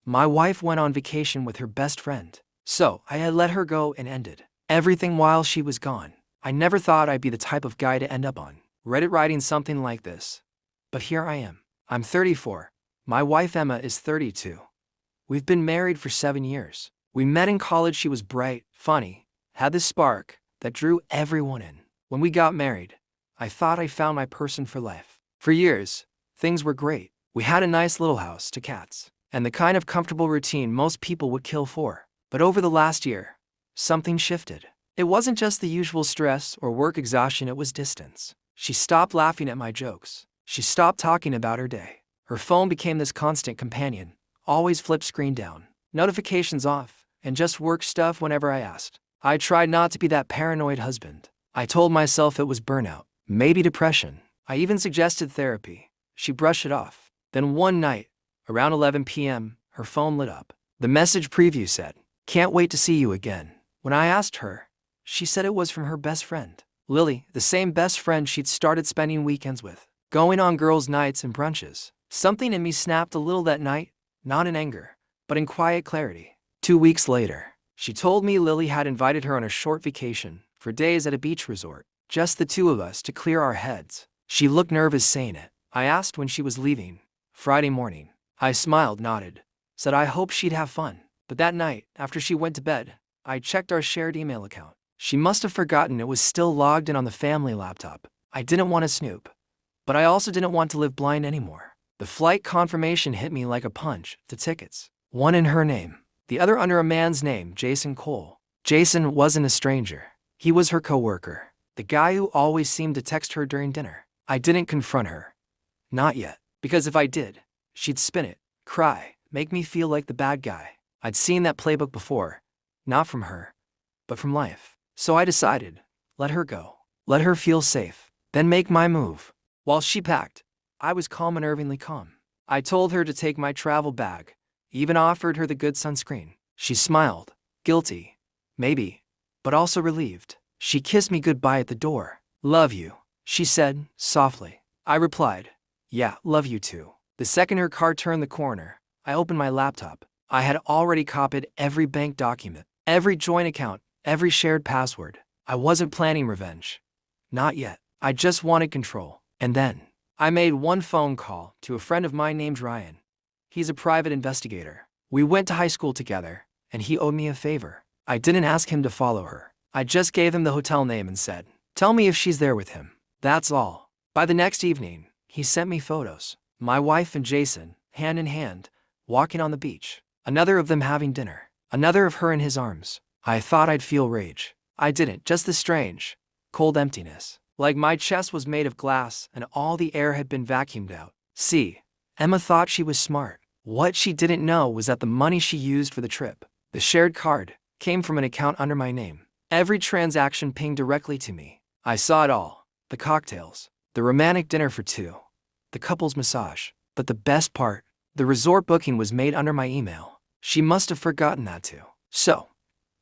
My wife went on vacation with her best friend, so I had let her go and ended everything while she was gone. I never thought I'd be the type of guy to end up on Reddit writing something like this. But here I am. I'm 34. My wife Emma is 32. We've been married for 7 years. We met in college. She was bright, funny, had this spark that drew everyone in. When we got married, I thought I found my person for life. For years, things were great. We had a nice little house, 2 cats, and the kind of comfortable routine most people would kill for. But over the last year, something shifted. It wasn't just the usual stress or work exhaustion, it was distance. She stopped laughing at my jokes. She stopped talking about her day. Her phone became this constant companion, always flip screen down, notifications off, and just work stuff whenever I asked. I tried not to be that paranoid husband. I told myself it was burnout, maybe depression. I even suggested therapy. She brushed it off. Then one night, around 11 p.m., her phone lit up. The message preview said, "Can't wait to see you again." When I asked her, she said it was from her best friend, Lily, the same best friend she'd started spending weekends with, going on girls' nights and brunches. Something in me snapped a little that night, not in anger, but in quiet clarity. 2 weeks later, she told me Lily had invited her on a short vacation for days at a beach resort, just the two of us to clear our heads. She looked nervous saying it. I asked when she was leaving. Friday morning. I smiled, nodded, said I hoped she'd have fun. But that night, after she went to bed, I checked our shared email account. She must have forgotten it was still logged in on the family laptop. I didn't want to snoop, but I also didn't want to live blind anymore. The flight confirmation hit me like a punch. The tickets, one in her name, the other under a man's name, Jason Cole. Jason wasn't a stranger. He was her coworker, the guy who always seemed to text her during dinner. I didn't confront her. Not yet. Because if I did, she'd spin it, cry, make me feel like the bad guy. I'd seen that playbook before, not from her, but from life. So I decided, let her go, let her feel safe, then make my move. While she packed, I was calm, unnervingly calm. I told her to take my travel bag, even offered her the good sunscreen. She smiled, guilty, maybe, but also relieved. She kissed me goodbye at the door. "Love you," she said, softly. I replied, "Yeah, love you too." The second her car turned the corner, I opened my laptop. I had already copied every bank document, every joint account, every shared password. I wasn't planning revenge. Not yet. I just wanted control. And then, I made one phone call to a friend of mine named Ryan. He's a private investigator. We went to high school together, and he owed me a favor. I didn't ask him to follow her. I just gave him the hotel name and said, "Tell me if she's there with him." That's all. By the next evening, he sent me photos. My wife and Jason, hand in hand, walking on the beach. Another of them having dinner. Another of her in his arms. I thought I'd feel rage. I didn't, just the strange, cold emptiness. Like my chest was made of glass and all the air had been vacuumed out. See, Emma thought she was smart. What she didn't know was that the money she used for the trip, the shared card, came from an account under my name. Every transaction pinged directly to me. I saw it all. The cocktails, the romantic dinner for 2, the couple's massage. But the best part, the resort booking was made under my email. She must have forgotten that too. So,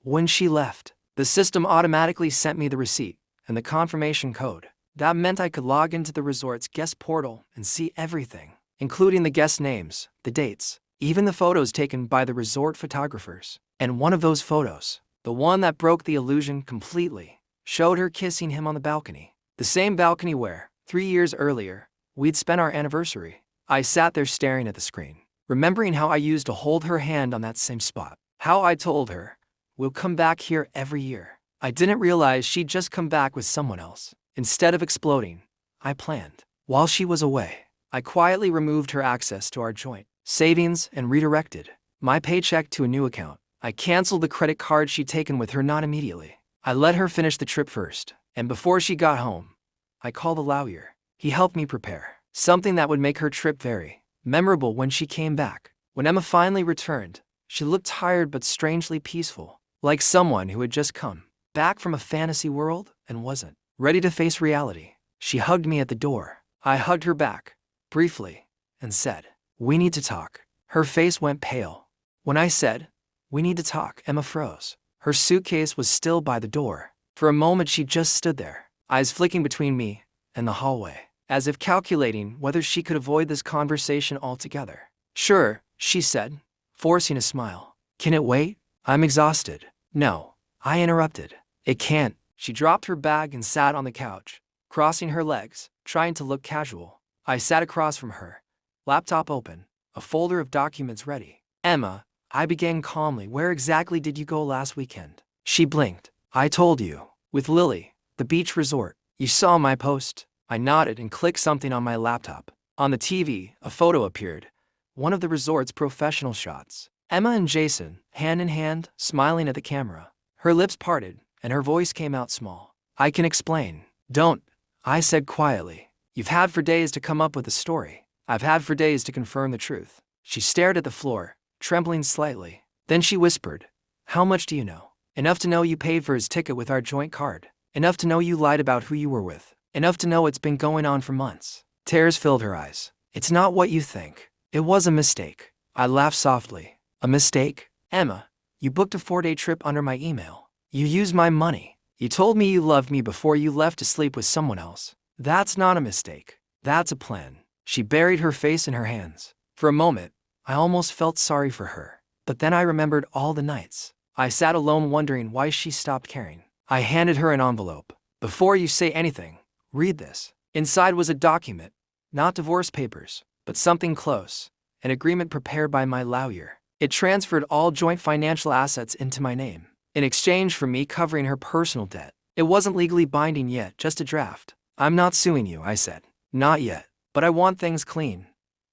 when she left, the system automatically sent me the receipt and the confirmation code. That meant I could log into the resort's guest portal and see everything, including the guest names, the dates, even the photos taken by the resort photographers. And one of those photos, the one that broke the illusion completely, showed her kissing him on the balcony. The same balcony where, 3 years earlier, we'd spent our anniversary. I sat there staring at the screen, remembering how I used to hold her hand on that same spot. How I told her, "We'll come back here every year." I didn't realize she'd just come back with someone else. Instead of exploding, I planned. While she was away, I quietly removed her access to our joint savings and redirected my paycheck to a new account. I canceled the credit card she'd taken with her, not immediately. I let her finish the trip first, and before she got home, I called a lawyer. He helped me prepare something that would make her trip very memorable when she came back. When Emma finally returned, she looked tired but strangely peaceful, like someone who had just come back from a fantasy world and wasn't ready to face reality. She hugged me at the door. I hugged her back, briefly, and said, "We need to talk." Her face went pale. When I said, "We need to talk," Emma froze. Her suitcase was still by the door. For a moment she just stood there, eyes flicking between me and the hallway, as if calculating whether she could avoid this conversation altogether. "Sure," she said, forcing a smile. Can it wait? I'm exhausted. No, I interrupted. It can't. She dropped her bag and sat on the couch, crossing her legs, trying to look casual. I sat across from her, laptop open, a folder of documents ready. Emma, I began calmly, where exactly did you go last weekend? She blinked. I told you. With Lily, the beach resort. You saw my post. I nodded and clicked something on my laptop. On the TV, a photo appeared. One of the resort's professional shots. Emma and Jason, hand in hand, smiling at the camera. Her lips parted, and her voice came out small. I can explain. Don't, I said quietly. You've had for days to come up with a story. I've had for days to confirm the truth. She stared at the floor, trembling slightly. Then she whispered, how much do you know? Enough to know you paid for his ticket with our joint card. Enough to know you lied about who you were with. Enough to know it's been going on for months. Tears filled her eyes. It's not what you think. It was a mistake. I laughed softly. A mistake? Emma, you booked a 4-day trip under my email. You used my money. You told me you loved me before you left to sleep with someone else. That's not a mistake. That's a plan. She buried her face in her hands. For a moment, I almost felt sorry for her. But then I remembered all the nights. I sat alone wondering why she stopped caring. I handed her an envelope. Before you say anything, read this. Inside was a document, not divorce papers, but something close, an agreement prepared by my lawyer. It transferred all joint financial assets into my name, in exchange for me covering her personal debt. It wasn't legally binding yet, just a draft. I'm not suing you, I said. Not yet, but I want things clean.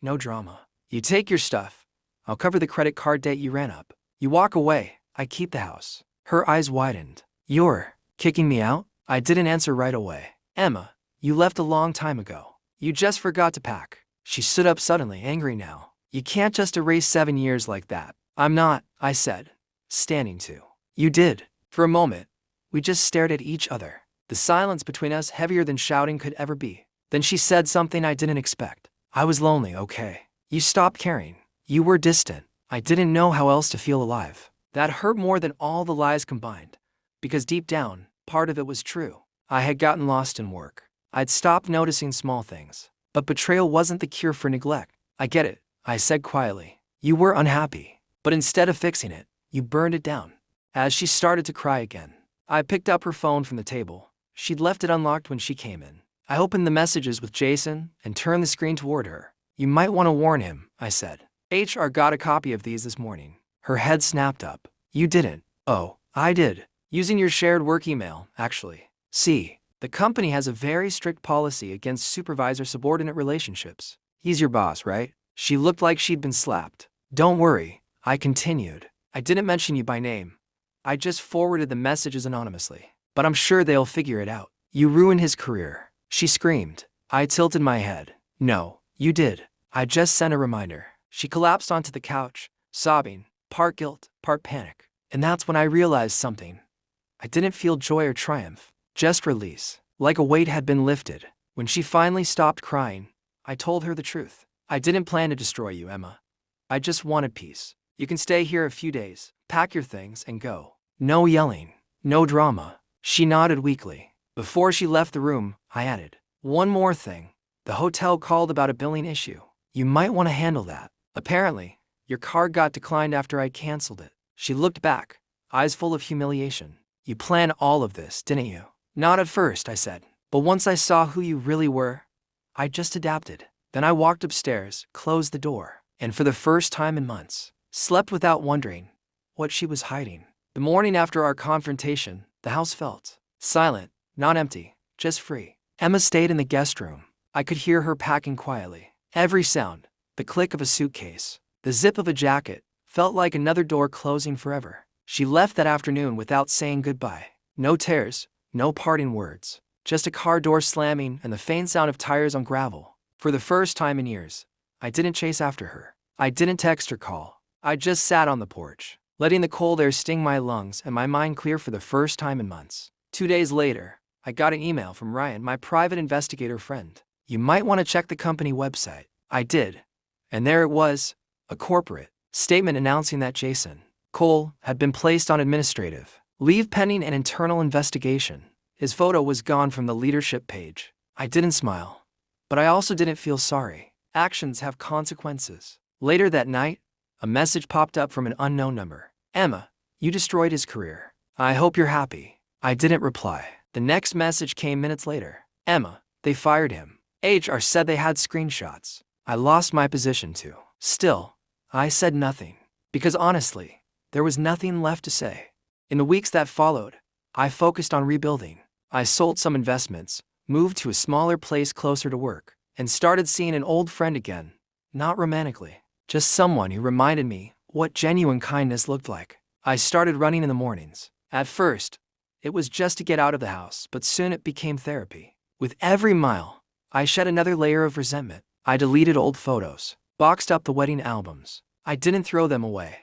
No drama. You take your stuff. I'll cover the credit card debt you ran up. You walk away, I keep the house. Her eyes widened. You're kicking me out? I didn't answer right away. Emma, you left a long time ago. You just forgot to pack. She stood up suddenly, angry now. You can't just erase 7 years like that. I'm not, I said, standing to. You did. For a moment, we just stared at each other. The silence between us heavier than shouting could ever be. Then she said something I didn't expect. I was lonely, okay. You stopped caring. You were distant. I didn't know how else to feel alive. That hurt more than all the lies combined. Because deep down, part of it was true. I had gotten lost in work. I'd stopped noticing small things. But betrayal wasn't the cure for neglect. I get it, I said quietly. You were unhappy. But instead of fixing it, you burned it down. As she started to cry again, I picked up her phone from the table. She'd left it unlocked when she came in. I opened the messages with Jason and turned the screen toward her. You might want to warn him, I said. HR got a copy of these this morning. Her head snapped up. You didn't. Oh, I did. Using your shared work email, actually. See, the company has a very strict policy against supervisor-subordinate relationships. He's your boss, right? She looked like she'd been slapped. Don't worry, I continued. I didn't mention you by name. I just forwarded the messages anonymously. But I'm sure they'll figure it out. You ruined his career. She screamed. I tilted my head. No, you did. I just sent a reminder. She collapsed onto the couch, sobbing, part guilt, part panic. And that's when I realized something. I didn't feel joy or triumph, just release, like a weight had been lifted. When she finally stopped crying, I told her the truth. I didn't plan to destroy you, Emma. I just wanted peace. You can stay here a few days, pack your things, and go. No yelling, no drama. She nodded weakly. Before she left the room, I added, one more thing. The hotel called about a billing issue. You might want to handle that. Apparently, your card got declined after I canceled it. She looked back, eyes full of humiliation. You planned all of this, didn't you? Not at first, I said. But once I saw who you really were, I just adapted. Then I walked upstairs, closed the door, and for the first time in months, slept without wondering what she was hiding. The morning after our confrontation, the house felt silent, not empty, just free. Emma stayed in the guest room. I could hear her packing quietly. Every sound, the click of a suitcase, the zip of a jacket, felt like another door closing forever. She left that afternoon without saying goodbye. No tears, no parting words, just a car door slamming and the faint sound of tires on gravel. For the first time in years, I didn't chase after her. I didn't text or call. I just sat on the porch, letting the cold air sting my lungs and my mind clear for the first time in months. 2 days later, I got an email from Ryan, my private investigator friend. You might want to check the company website. I did. And there it was, a corporate statement announcing that Jason Cole had been placed on administrative leave pending an internal investigation. His photo was gone from the leadership page. I didn't smile, but I also didn't feel sorry. Actions have consequences. Later that night, A message popped up from an unknown number. Emma, you destroyed his career. I hope you're happy. I didn't reply. The next message came minutes later. Emma, they fired him. HR said they had screenshots. I lost my position too. Still, I said nothing. Because honestly, there was nothing left to say. In the weeks that followed, I focused on rebuilding. I sold some investments, moved to a smaller place closer to work, and started seeing an old friend again. Not romantically, just someone who reminded me what genuine kindness looked like. I started running in the mornings. At first, it was just to get out of the house, but soon it became therapy. With every mile, I shed another layer of resentment. I deleted old photos, boxed up the wedding albums. I didn't throw them away,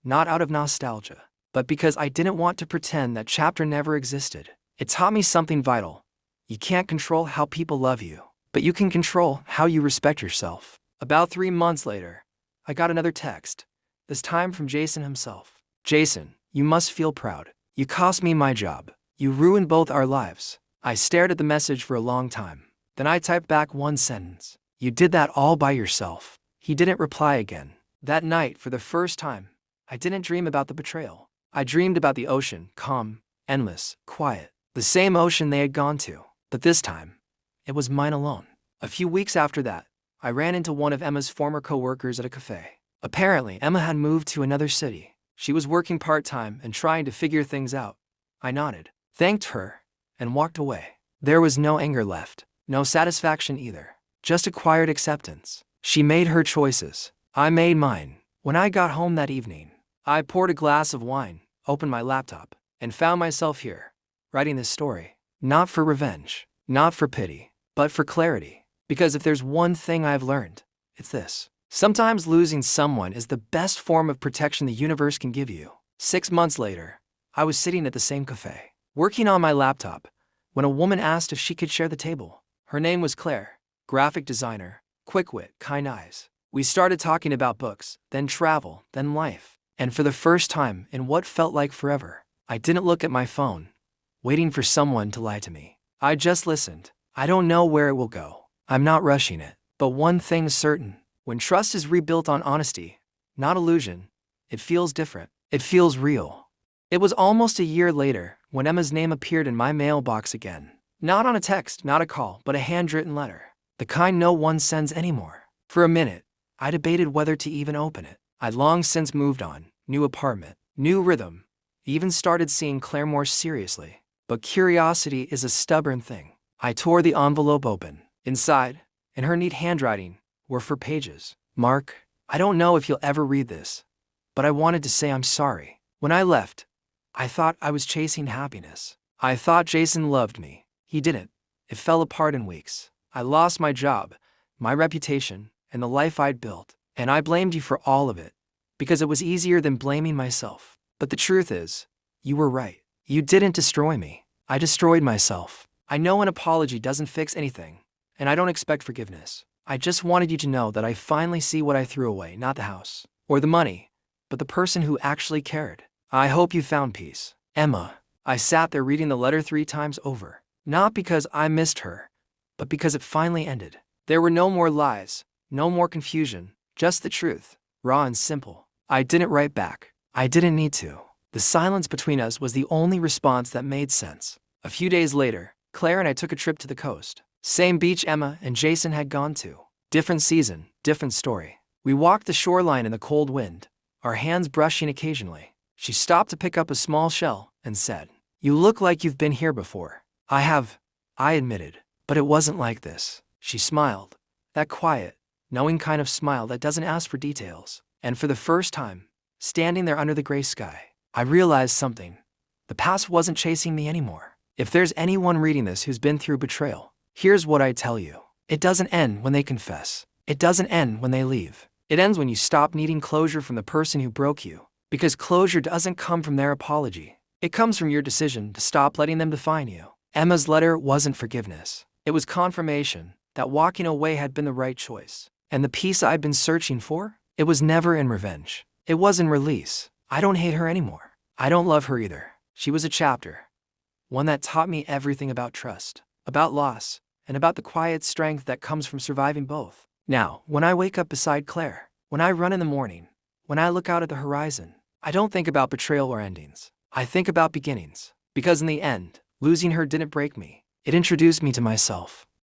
not out of nostalgia, but because I didn't want to pretend that chapter never existed. It taught me something vital. You can't control how people love you, but you can control how you respect yourself. About 3 months later, I got another text, this time from Jason himself. Jason, you must feel proud. You cost me my job. You ruined both our lives. I stared at the message for a long time. Then I typed back one sentence. You did that all by yourself. He didn't reply again. That night, for the first time, I didn't dream about the betrayal. I dreamed about the ocean, calm, endless, quiet. The same ocean they had gone to. But this time, it was mine alone. A few weeks after that, I ran into one of Emma's former coworkers at a cafe. Apparently, Emma had moved to another city. She was working part-time and trying to figure things out. I nodded, thanked her, and walked away. There was no anger left, no satisfaction either, just a quiet acceptance. She made her choices. I made mine. When I got home that evening, I poured a glass of wine, opened my laptop, and found myself here, writing this story. Not for revenge, not for pity, but for clarity. Because if there's one thing I've learned, it's this. Sometimes losing someone is the best form of protection the universe can give you. 6 months later, I was sitting at the same cafe, working on my laptop, when a woman asked if she could share the table. Her name was Claire, graphic designer, quick wit, kind eyes. We started talking about books, then travel, then life. And for the first time in what felt like forever, I didn't look at my phone, waiting for someone to lie to me. I just listened. I don't know where it will go. I'm not rushing it. But one thing's certain. When trust is rebuilt on honesty, not illusion, it feels different. It feels real. It was almost a year later when Emma's name appeared in my mailbox again. Not on a text, not a call, but a handwritten letter. The kind no one sends anymore. For a minute, I debated whether to even open it. I'd long since moved on. New apartment, new rhythm. Even started seeing Claire more seriously. But curiosity is a stubborn thing. I tore the envelope open. Inside, in her neat handwriting, were 4 pages. Mark, I don't know if you'll ever read this, but I wanted to say I'm sorry. When I left, I thought I was chasing happiness. I thought Jason loved me. He didn't. It fell apart in weeks. I lost my job, my reputation, and the life I'd built. And I blamed you for all of it, because it was easier than blaming myself. But the truth is, you were right. You didn't destroy me. I destroyed myself. I know an apology doesn't fix anything, and I don't expect forgiveness. I just wanted you to know that I finally see what I threw away, not the house or the money, but the person who actually cared. I hope you found peace. Emma. I sat there reading the letter 3 times over, not because I missed her, but because it finally ended. There were no more lies, no more confusion, just the truth, raw and simple. I didn't write back. I didn't need to. The silence between us was the only response that made sense. A few days later, Claire and I took a trip to the coast. Same beach Emma and Jason had gone to. Different season, different story. We walked the shoreline in the cold wind, our hands brushing occasionally. She stopped to pick up a small shell and said, "You look like you've been here before." "I have," I admitted, "but it wasn't like this." She smiled, that quiet, knowing kind of smile that doesn't ask for details. And for the first time, standing there under the gray sky, I realized something. The past wasn't chasing me anymore. If there's anyone reading this who's been through betrayal, here's what I tell you. It doesn't end when they confess. It doesn't end when they leave. It ends when you stop needing closure from the person who broke you. Because closure doesn't come from their apology. It comes from your decision to stop letting them define you. Emma's letter wasn't forgiveness. It was confirmation that walking away had been the right choice. And the peace I'd been searching for? It was never in revenge. It was in release. I don't hate her anymore. I don't love her either. She was a chapter. One that taught me everything about trust, about loss, and about the quiet strength that comes from surviving both. Now, when I wake up beside Claire, when I run in the morning, When I look out at the horizon, I don't think about betrayal or endings. I think about beginnings. Because in the end, losing her didn't break me. It introduced me to myself.